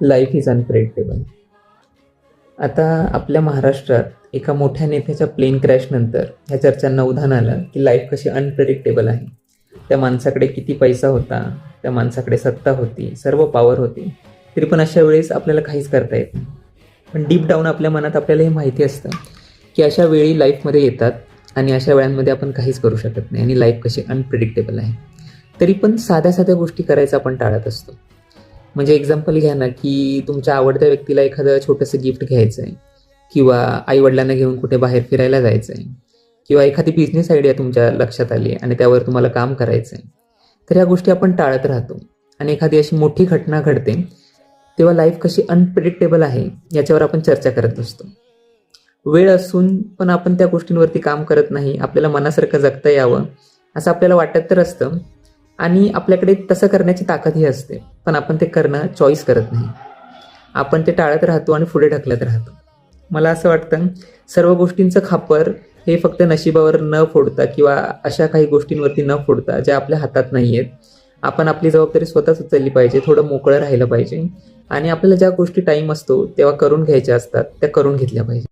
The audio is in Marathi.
Life is unpredictable. आता आपल्या महाराष्ट्रात एका मोठ्या नेत्याच्या प्लेन क्रॅशनंतर ह्या चर्चांना उधाण आलं की लाईफ कशी अनप्रेडिक्टेबल आहे. त्या माणसाकडे किती पैसा होता, त्या माणसाकडे सत्ता होती, सर्व पॉवर होती, तरी पण अशा वेळेस आपल्याला काहीच करता येत नाही. पण डीप डाऊन आपल्या मनात आपल्याला हे माहिती असतं की अशा वेळी लाईफमध्ये येतात आणि अशा वेळांमध्ये आपण काहीच करू शकत नाही आणि लाईफ कशी अनप्रेडिक्टेबल आहे. तरी पण साध्या साध्या गोष्टी करायचं आपण टाळत असतो. म्हणजे एक्झाम्पल घ्या ना, की तुमच्या आवडत्या व्यक्तीला एखादं छोटंसं गिफ्ट घ्यायचं आहे, किंवा आईवडिलांना घेऊन कुठे बाहेर फिरायला जायचं आहे, किंवा एखादी बिझनेस आयडिया तुमच्या लक्षात आली आणि त्यावर तुम्हाला काम करायचं आहे. तर ह्या गोष्टी आपण टाळत राहतो आणि एखादी अशी मोठी घटना घडते तेव्हा लाईफ कशी अनप्रेडिक्टेबल आहे याच्यावर आपण चर्चा करत असतो. वेळ असून पण आपण त्या गोष्टींवरती काम करत नाही. आपल्याला मनासारखं जगता यावं असं आपल्याला वाटत तर असतं आणि आपल्याकडे तसं करण्याची ताकदही असते, पण आपण ते करणं चॉईस करत नाही. आपण ते टाळत राहतो आणि पुढे ढकलत राहतो. मला असं वाटतं सर्व गोष्टींचं खापर हे फक्त नशिबावर न फोडता किंवा अशा काही गोष्टींवरती न फोडता ज्या आपल्या हातात नाही आहेत, आपण आपली जबाबदारी स्वतःच उचलली पाहिजे. थोडं मोकळं राहिलं पाहिजे आणि आपल्याला ज्या गोष्टी टाईम असतो तेव्हा करून घ्यायच्या असतात त्या करून घेतल्या पाहिजे.